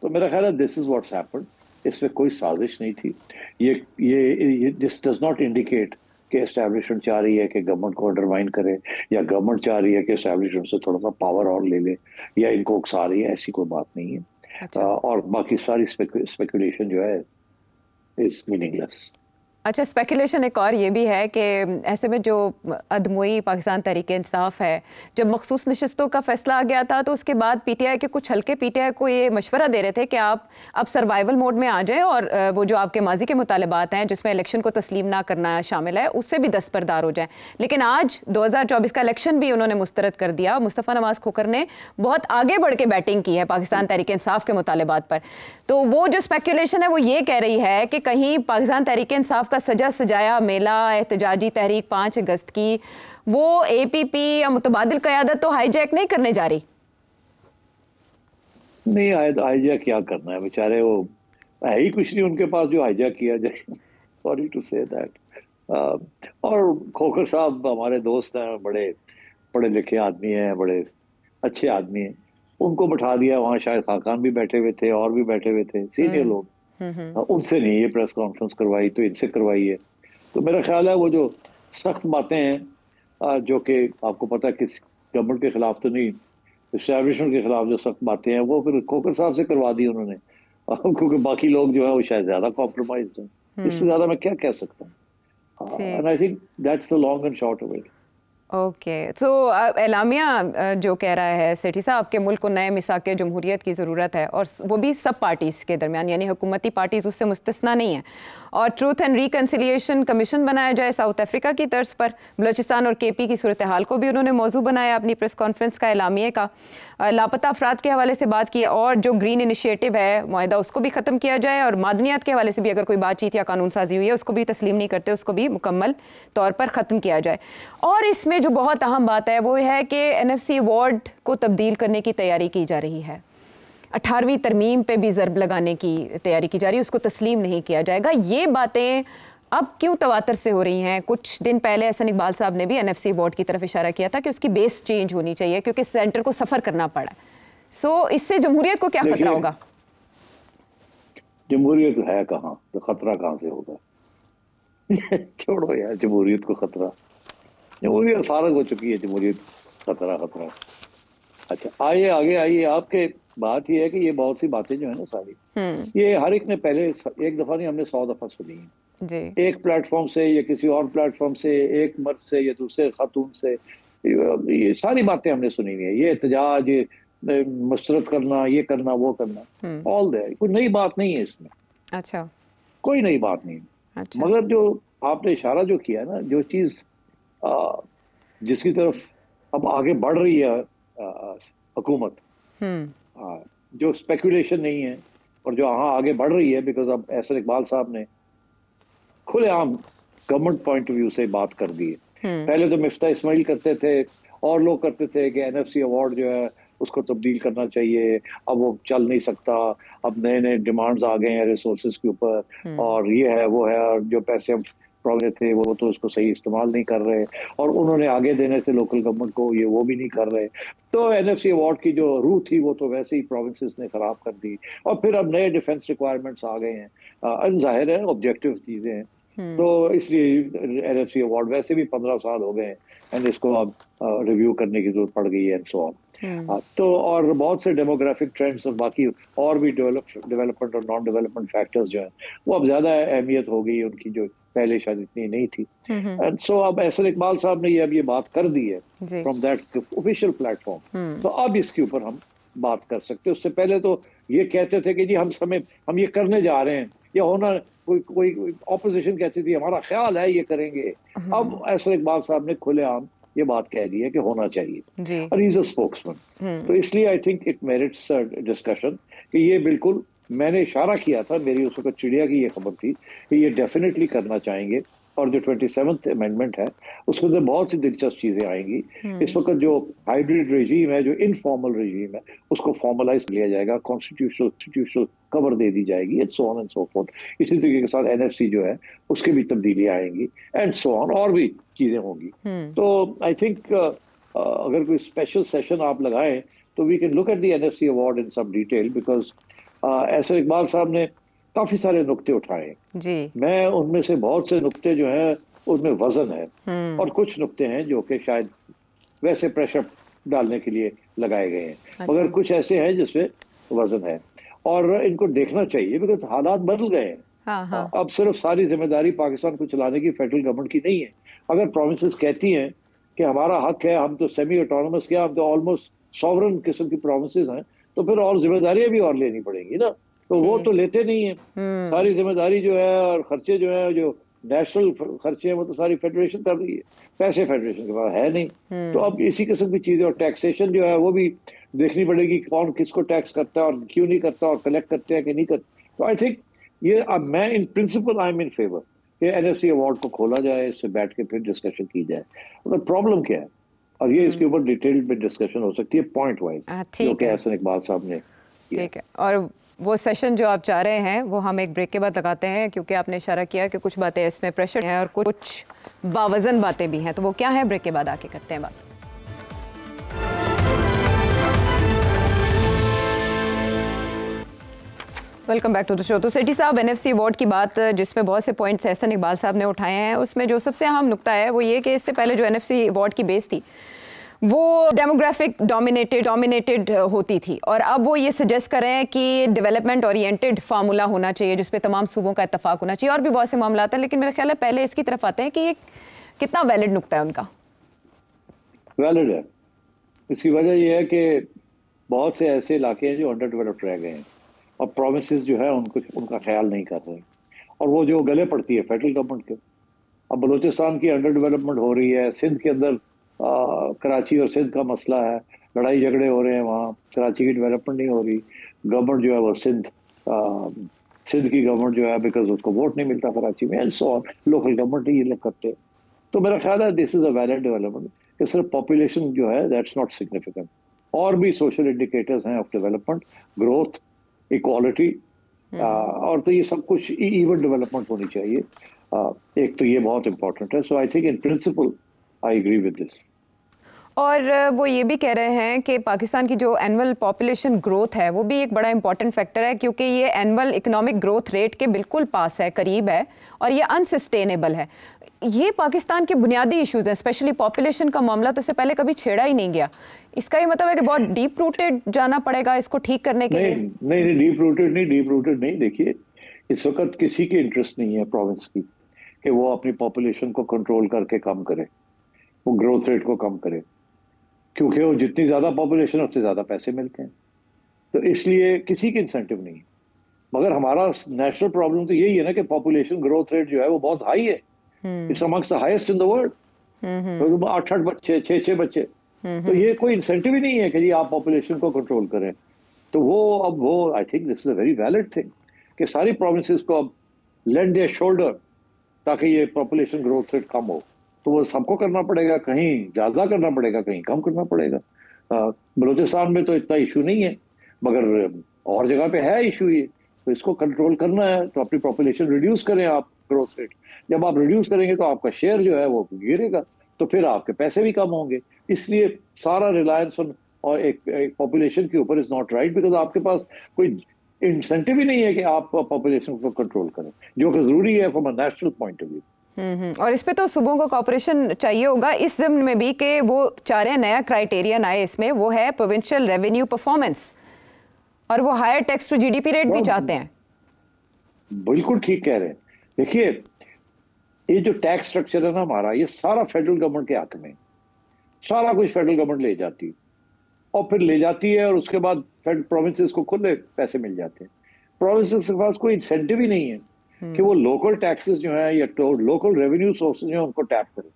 तो मेरा ख्याल है दिस इज व्हाट्स हैपेंड, इसमें कोई साजिश नहीं थी। ये दिस डज नॉट इंडिकेट कि एस्टैब्लिशमेंट चाह रही है कि गवर्नमेंट को अंडरमाइन करे, या गवर्नमेंट चाह रही है कि एस्टैब्लिशमेंट से थोड़ा सा पावर और ले ले, या इनको उकसा रही है, ऐसी कोई बात नहीं है। अच्छा। और बाकी सारी स्पेकुलेशन जो है इज मीनिंगलेस। अच्छा, स्पेकुलेशन एक और ये भी है कि ऐसे में जो अदमुई पाकिस्तान तहरीक-ए-इंसाफ है, जब मखसूस नशस्तों का फैसला आ गया था तो उसके बाद PTI के कुछ हल्के PTI को ये मशवरा दे रहे थे कि आप अब सर्वाइवल मोड में आ जाएं, और वो जो आपके माजी के मुतालबात हैं जिसमें इलेक्शन को तस्लीम ना करना शामिल है, उससे भी दस्तबरदार हो जाएं। लेकिन आज 2024 का इलेक्शन भी उन्होंने मुस्तरद कर दिया। मुस्तफ़ा नवाज़ खोखर ने बहुत आगे बढ़ के बैटिंग की है पाकिस्तान तहरीक-ए-इंसाफ के मुतालबात पर। तो वो जो स्पेकुलेशन है वो ये कह रही है कि कहीं पाकिस्तान तहरीक-ए-इंसाफ का सजा सजाया मेला एहतजाजी तहरीक 5 अगस्त की, वो APP या मुतबादिल क़यादत तो हाईजैक नहीं करने जा रही? नहीं, हाईजैक क्या करना है, बेचारे वो है ही कुछ नहीं उनके पास जो हाईजैक किया जाए। Sorry to say that. और खोखर साहब हमारे दोस्त हैं, बड़े पढ़े लिखे आदमी हैं, बड़े अच्छे आदमी हैं, उनको बैठा दिया वहाँ, शायद खाकान भी बैठे हुए थे और भी बैठे हुए थे सीनियर लोग, उनसे नहीं ये प्रेस कॉन्फ्रेंस करवाई तो इनसे करवाई है। तो मेरा ख्याल है वो जो सख्त बातें हैं जो कि आपको पता है किस गवर्नमेंट के खिलाफ तो नहीं, एस्टैब्लिशमेंट के खिलाफ जो सख्त बातें हैं वो फिर खोखर साहब से करवा दी उन्होंने, क्योंकि बाकी लोग जो है वो शायद ज्यादा कॉम्प्रोमाइज्ड हैं। इससे ज्यादा मैं क्या कह सकता हूँ। And I think that's the long and short of it. Okay, तो एलामिया जो कह रहा है सेठी साहब कि मुल्क को नए मिसाक जमहूरियत की ज़रूरत है, और वो भी सब पार्टीज़ के दरमियान, यानी हुकूमती पार्टीज़ उससे मुस्तस्ना नहीं है, और ट्रूथ एंड रिकन्सिलिएशन कमीशन बनाया जाए साउथ अफ्रीका की तर्ज पर। बलोचिस्तान और KP की सूरत हाल को भी उन्होंने मौजू बनाया अपनी प्रेस कॉन्फ्रेंस का, एलामिया का। लापता अफराद के हवाले से बात की, और जो ग्रीन इनिशिएटिव है मुआहदा उसको भी ख़त्म किया जाए, और मादनियात के हवाले से भी अगर कोई बातचीत या कानून साजी हुई है उसको भी तस्लीम नहीं करते, उसको भी मुकम्मल तौर पर ख़त्म किया जाए। और इसमें जो बहुत अहम बात है वो है कि NFC अवार्ड को तब्दील करने की तैयारी की जा रही है। 18वीं तरमीम पे भी ज़रब लगाने की तैयारी की जा रही है, उसको तस्लीम नहीं किया जाएगा। ये बातें अब क्यों तवातर से हो रही हैं? कुछ दिन पहले एहसन इकबाल साहब ने भी NFC अवार्ड की तरफ इशारा किया था कि उसकी बेस चेंज होनी चाहिए क्योंकि सेंटर को सफ़र करना पड़ा है। सो इससे जमहूरियत को क्या खतरा होगा? जमहूरियत है कहाँ, तो खतरा कहाँ से होगा? छोड़ो यार जमहूरियत को खतरा, जमहूरियत फारग हो चुकी है, जमहूरियत खतरा। अच्छा आइए आगे आइए। आपके बात ये है कि ये बहुत सी बातें जो है ना सारी, ये हर एक ने पहले एक दफा नहीं, हमने 100 दफा सुनी है जी। एक प्लेटफॉर्म से या किसी और प्लेटफॉर्म से, एक मर्द से या दूसरे खातून से, ये सारी बातें हमने सुनी हुई है। ये एहतजाज, ये मुस्तरद करना, ये करना, वो करना, ऑल देयर, कोई नई बात नहीं है इसमें। अच्छा, कोई नई बात नहीं। अच्छा। मगर जो आपने इशारा जो किया ना, जो चीज जिसकी तरफ अब आगे बढ़ रही है हुकूमत, जो स्पेकुलेशन नहीं है और जो आगे बढ़ रही है, बिकॉज अब एहसन इकबाल साहब ने खुलेआम गवर्नमेंट पॉइंट ऑफ व्यू से बात कर दी है। पहले तो मिफ्ता इस्माइल करते थे और लोग करते थे कि NFC अवार्ड जो है उसको तब्दील करना चाहिए, अब वो चल नहीं सकता, अब नए नए डिमांड्स आ गए हैं रिसोर्सेज के ऊपर, और ये है वो है, और जो पैसे हम प्रोग्रेस थे वो तो उसको सही इस्तेमाल नहीं कर रहे, और उन्होंने आगे देने से लोकल गवर्नमेंट को ये वो भी नहीं कर रहे। तो NFC अवार्ड की जो रूह थी वो तो वैसे ही प्रोविंसेस ने खराब कर दी, और फिर अब नए डिफेंस रिक्वायरमेंट्स आ गए हैं, जाहिर है ऑब्जेक्टिव चीजें हैं, तो इसलिए NFC अवार्ड वैसे भी 15 साल हो गए हैं, एंड इसको अब रिव्यू करने की जरूरत पड़ गई है, एंड सो ऑन। तो और बहुत से डेमोग्राफिक ट्रेंड्स और बाकी और भी डेवलपमेंट और नॉन डेवलपमेंट फैक्टर्स जो हैं वो अब ज्यादा अहमियत हो गई, उनकी जो पहले शायद इतनी नहीं थी। एंड सो अब एहसन इकबाल साहब ने ये बात कर दी है फ्रॉम दैट ऑफिशियल प्लेटफॉर्म, तो अब इसके ऊपर हम बात कर सकते हैं। उससे पहले तो ये कहते थे कि जी हम ये करने जा रहे हैं, ये होना, कोई ऑपोजिशन कहती थी हमारा ख्याल है ये करेंगे। अब एहसन इकबाल साहब ने खुलेआम ये बात कह दी है कि होना चाहिए, और ही इज अ स्पोक्समैन, तो इसलिए I think it merits discussion कि ये बिल्कुल, मैंने इशारा किया था, मेरी उस वक्त चिड़िया की ये खबर थी कि ये डेफिनेटली करना चाहेंगे, और जो 27th अमेंडमेंट है उसके अंदर बहुत सी दिलचस्प चीजें आएंगी। इस वक्त जो हाइब्रिड रेजीम है, जो इनफॉर्मल रेजीम है, उसको फॉर्मलाइज किया जाएगा, कॉन्स्टिट्यूशनल कवर दे दी जाएगी, and so on and so fourth. इसी तरीके के साथ NFC जो है उसके भी तब्दीलियां आएंगी, एंड सो ऑन, और भी चीजें होंगी। तो आई थिंक अगर कोई स्पेशल सेशन आप लगाएं तो we can look at the NFC award in some detail, because Ahsan Iqbal साहब ने काफी सारे नुक्ते उठाए जी। मैं उनमें से बहुत से नुक्ते जो हैं उनमें वजन है, और कुछ नुक्ते हैं जो कि शायद वैसे प्रेशर डालने के लिए लगाए गए हैं। अच्छा। मगर कुछ ऐसे हैं जिसमें वजन है, और इनको देखना चाहिए, बिकॉज हालात बदल गए हैं। हाँ। अब सिर्फ सारी जिम्मेदारी पाकिस्तान को चलाने की फेडरल गवर्नमेंट की नहीं है। अगर प्रोविंसेस कहती हैं कि हमारा हक है, हम तो सेमी ऑटोनोमस क्या, हम तो ऑलमोस्ट सॉवरन किस्म की प्रोविंसेस हैं, तो फिर और जिम्मेदारियां भी और लेनी पड़ेंगी ना, तो वो तो लेते नहीं है। सारी जिम्मेदारी जो है और खर्चे जो है, जो नेशनल खर्चे हैं, वो तो सारी फेडरेशन कर रही है, पैसे फेडरेशन के पास है नहीं। तो अब इसी किस्म की चीजें, और टैक्सेशन जो है वो भी देखनी पड़ेगी, कौन किसको टैक्स करता है और क्यों नहीं करता, और कलेक्ट करते हैं कि नहीं करते। तो आई थिंक ये, मैं इन principle I am in favour कि NFC अवार्ड को खोला जाए, इससे बैठ के फिर डिस्कशन की जाए, मतलब प्रॉब्लम क्या है, और ये इसके ऊपर डिटेल्ड में डिस्कशन हो सकती है पॉइंट वाइज, जो कि एहसन इकबाल साहब ने। ठीक है, और वो सेशन जो आप चाह रहे हैं वो हम एक ब्रेक के बाद लगाते हैं, क्योंकि आपने इशारा किया कि कुछ बातें इसमें प्रेशर हैं और कुछ बावजन बातें भी हैं, तो वो क्या है ब्रेक के बाद आके करते हैं बात। Welcome back to the show. तो सेठी साहब, NFC अवार्ड की बात जिसमें बहुत से पॉइंट्स एहसन इकबाल साहब ने उठाए हैं, उसमें जो सबसे अहम नुकता है वो ये कि इससे पहले जो NFC अवार्ड की बेस थी वो डेमोग्राफिक डोमिनेटेड होती थी, और अब वो ये सजेस्ट कर रहे हैं कि डेवलपमेंट ओरिएंटेड फार्मूला होना चाहिए जिस पे तमाम सूबों का इत्तेफाक होना चाहिए, और भी बहुत से मामला हैं, लेकिन मेरा ख्याल है पहले इसकी तरफ आते हैं कि ये कितना वैलिड नुकता है उनका। वैलिड है। इसकी वजह यह है कि बहुत से ऐसे इलाके हैं जो अंडर डेवलप्ड रह गए हैं और प्रोमिसेस जो है उनको उनका ख्याल नहीं कर रहे, और वो जो गले पड़ती है फेडरल गवर्नमेंट के। अब बलूचिस्तान की अंडर डेवलपमेंट हो रही है, सिंध के अंदर कराची और सिंध का मसला है, लड़ाई झगड़े हो रहे हैं वहाँ, कराची की डेवलपमेंट नहीं हो रही। गवर्नमेंट जो है वो सिंध की गवर्नमेंट जो है बिकॉज उसको वोट नहीं मिलता कराची में, and so on, local government ही ये लोग करते हैं। तो मेरा ख्याल है this is a valid development कि सिर्फ पॉपुलेशन जो है दैट्स नॉट सिग्निफिकेंट, और भी सोशल इंडिकेटर्स हैं ऑफ डेवलपमेंट, ग्रोथ, इक्वालिटी, और तो ये सब कुछ इवन डेवलपमेंट होनी चाहिए। एक तो ये बहुत इंपॉर्टेंट है। So I think in principle I agree with this. और वो ये भी कह रहे हैं कि पाकिस्तान की जो एनुअल पॉपुलेशन ग्रोथ है वो भी एक बड़ा इंपॉर्टेंट फैक्टर है, क्योंकि ये एनुअल इकोनॉमिक ग्रोथ रेट के बिल्कुल पास है, करीब है, और ये अनसस्टेनेबल है। ये पाकिस्तान के बुनियादी इश्यूज हैं, स्पेशली पॉपुलेशन का मामला तो इससे पहले कभी छेड़ा ही नहीं गया। इसका ये मतलब है कि बहुत डीप रूटेड जाना पड़ेगा इसको ठीक करने के लिए। नहीं, डीप रूटेड नहीं। देखिए, इस वक्त किसी की इंटरेस्ट नहीं है प्रोविंस की कि वो अपनी पॉपुलेशन को कंट्रोल करके कम करे, वो ग्रोथ रेट को कम करे, क्योंकि वो जितनी ज्यादा पॉपुलेशन है उससे ज्यादा पैसे मिलते हैं। तो इसलिए किसी की इंसेंटिव नहीं है। मगर हमारा नेशनल प्रॉब्लम तो यही है ना कि पॉपुलेशन ग्रोथ रेट जो है वो बहुत हाई है, it's amongst the highest in the world. तो 8-8 बच्चे, 6-6 बच्चे, तो ये कोई इंसेंटिव ही नहीं है कि जी आप पॉपुलेशन को कंट्रोल करें। तो वो I think this is a very valid thing कि सारी प्रोविंसेस को अब लेंड देयर शोल्डर ताकि ये पॉपुलेशन ग्रोथ रेट कम हो। तो वो सबको करना पड़ेगा, कहीं ज्यादा करना पड़ेगा, कहीं कम करना पड़ेगा। बलूचिस्तान में तो इतना इशू नहीं है, मगर और जगह पे है इशू ये, तो इसको कंट्रोल करना है। तो अपनी पॉपुलेशन रिड्यूस करें आप, ग्रोथ रेट जब आप रिड्यूस करेंगे तो आपका शेयर जो है वो गिरेगा, तो फिर आपके पैसे भी कम होंगे। इसलिए सारा रिलायंस और एक पॉपुलेशन के ऊपर इज नॉट राइट, बिकॉज आपके पास कोई इंसेंटिव ही नहीं है कि आप पॉपुलेशन को कंट्रोल करें, जो कि जरूरी है from a national point of view. और इस पे तो सूबों को कॉपरेशन चाहिए होगा इस ज़िम्न में भी कि वो चाह रहे हैं, नया क्राइटेरियन आए इसमें, वो है प्रोविंशियल रेवेन्यू परफॉर्मेंस, और वो higher tax to GDP rate भी चाहते हैं। बिल्कुल ठीक कह रहे हैं। देखिए, ये जो टैक्स स्ट्रक्चर है ना हमारा, ये सारा फेडरल गवर्नमेंट के हाथ में, सारा कुछ फेडरल गवर्नमेंट ले जाती है, और फिर ले जाती है और उसके बाद प्रोविंसेस को खुले पैसे मिल जाते हैं। प्रोविंसेस के पास कोई इंसेंटिव ही नहीं है कि वो लोकल टैक्सेस जो है या लोकल रेवेन्यू सोर्सेज जो है उनको टैप करें।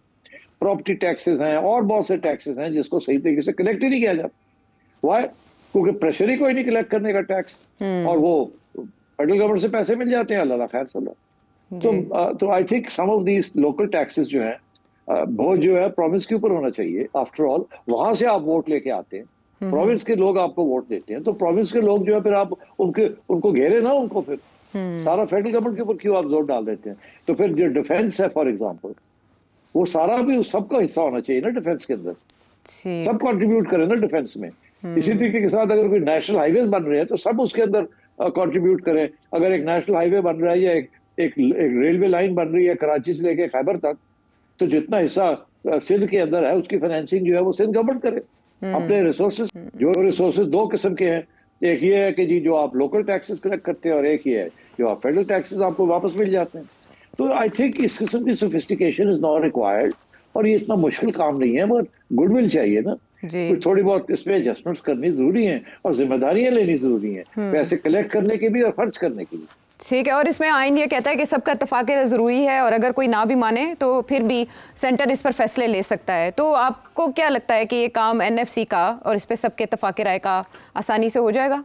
प्रॉपर्टी टैक्सेस हैं और बहुत से टैक्सेस हैं जिसको सही तरीके से कलेक्ट ही नहीं किया जाता। वाई? क्योंकि प्रेशर ही कोई नहीं कलेक्ट करने का टैक्स, और वो फेडरल गवर्नमेंट से पैसे मिल जाते हैं, अल्लाह खैर सल्ला। तो I think some of these local taxes जो है वो जो है प्रोविंस के ऊपर होना चाहिए। आफ्टर ऑल वहां से आप वोट लेके आते हैं, प्रोविंस के लोग आपको वोट देते हैं, तो प्रोविंस के लोग जो है फिर आप उनको घेरे ना, उनको फिर सारा फेडरल गवर्नमेंट के ऊपर क्यों आप जोर डाल देते हैं? तो फिर जो डिफेंस है फॉर एग्जांपल, वो सारा भी सबका हिस्सा होना चाहिए ना डिफेंस के अंदर, सब कंट्रीब्यूट करें ना डिफेंस में। इसी तरीके के साथ अगर कोई नेशनल हाईवे बन रहे हैं तो सब उसके अंदर कंट्रीब्यूट करें। अगर एक नेशनल हाईवे बन रहा है या एक रेलवे लाइन बन रही है कराची से लेके खैबर तक, तो जितना हिस्सा सिंध के अंदर है उसकी फाइनेंसिंग जो है वो सिंध गवर्नमेंट करे अपने रिसोर्सेज। जो रिसोर्सेज दो किस्म के हैं, एक ये है कि जी जो आप लोकल टैक्सेस कलेक्ट करते हैं, और एक ये है जो आप फेडरल टैक्सेस आपको वापस मिल जाते हैं। तो आई थिंक इस किस्म की सोफिस्टिकेशन इज नॉट रिक्वायर्ड, और ये इतना मुश्किल काम नहीं है, मगर गुडविल चाहिए ना, थोड़ी बहुत इसमें एडजस्टमेंट्स करनी जरूरी है और जिम्मेदारियां लेनी जरूरी है, पैसे कलेक्ट करने की भी और खर्च करने की भी। ठीक है, और इसमें आइन ये कहता है कि सबका इत्तेफाक ज़रूरी है, और अगर कोई ना भी माने तो फिर भी सेंटर इस पर फैसले ले सकता है। तो आपको क्या लगता है कि ये काम एनएफसी का और इस पर सबके इत्तेफाक राय का आसानी से हो जाएगा?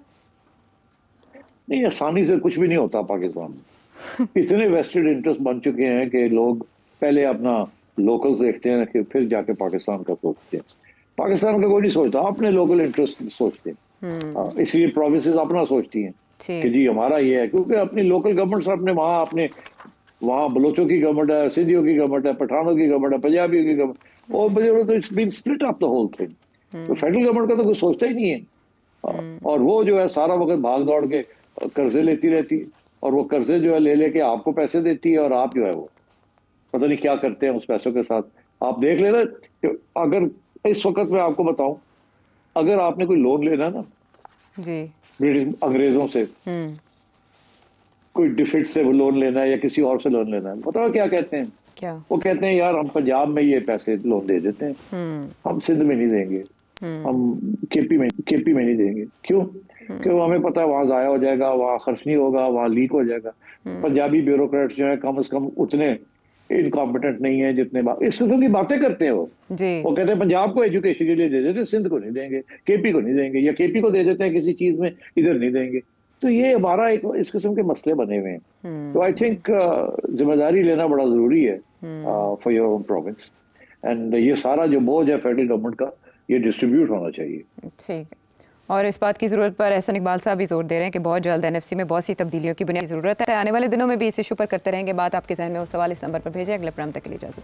नहीं, आसानी से कुछ भी नहीं होता पाकिस्तान में। इतने वेस्टेड इंटरेस्ट बन चुके हैं कि लोग पहले अपना लोकल देखते हैं कि फिर जाके पाकिस्तान का सोचते हैं। पाकिस्तान का कोई नहीं सोचता, अपने लोकल इंटरेस्ट सोचते हैं, इसलिए प्रोविंसेस अपना सोचती हैं कि जी हमारा ये है, क्योंकि अपनी लोकल गवर्नमेंट्स अपने वहाँ बलोचों की गवर्नमेंट है, सिंधियों की गवर्नमेंट है, पठानों की गवर्नमेंट है, पंजाबियों की गवर्नमेंट, और तो it's been split up the whole thing. तो फेडरल गवर्नमेंट का तो कुछ सोचता ही नहीं है, और वो जो है सारा वक्त भाग दौड़ के कर्जे लेती रहती है, और वो कर्जे जो है ले लेके आपको पैसे देती है, और आप जो है वो पता नहीं क्या करते हैं उस पैसों के साथ। आप देख लेना, अगर इस वक्त मैं आपको बताऊं, अगर आपने कोई लोन लेना ना जी ब्रिटिश अंग्रेजों से, कोई डिफिट से वो लोन लेना है या किसी और से लोन लेना है, बताओ क्या कहते हैं? क्या? वो कहते हैं यार हम पंजाब में ये पैसे लोन दे देते हैं, हम सिंध में नहीं देंगे, हम केपी में नहीं देंगे। क्यों? क्योंकि हमें पता है वहां जाया हो जाएगा, वहां खर्च नहीं होगा, वहां लीक हो जाएगा। पंजाबी ब्यूरोक्रेट्स जो है कम से कम उतने इनकॉम्पिटेंट नहीं है जितने इस किस्म की बातें करते हैं। वो कहते हैं पंजाब को एजुकेशन के लिए दे देते, सिंध को नहीं देंगे, केपी को नहीं देंगे, या केपी को दे देते हैं किसी चीज में, इधर नहीं देंगे। तो ये हमारा एक इस किस्म के मसले बने हुए हैं। तो आई थिंक जिम्मेदारी लेना बड़ा जरूरी है for your own province, and ये सारा जो बोझ है फेडरल गवर्नमेंट का, ये डिस्ट्रीब्यूट होना चाहिए। ठीक है, और इस बात की ज़रूरत पर एहसन इकबाल साहब भी जोर दे रहे हैं कि बहुत जल्द एनएफसी में बहुत सी तब्दीलियों की बुनियादी ज़रूरत है। आने वाले दिनों में भी इस इशू पर करते रहेंगे बात। आपके जहन में वो सवाल इस नंबर पर भेजें। अगले प्रोग्राम तक के लिए इजाज़त।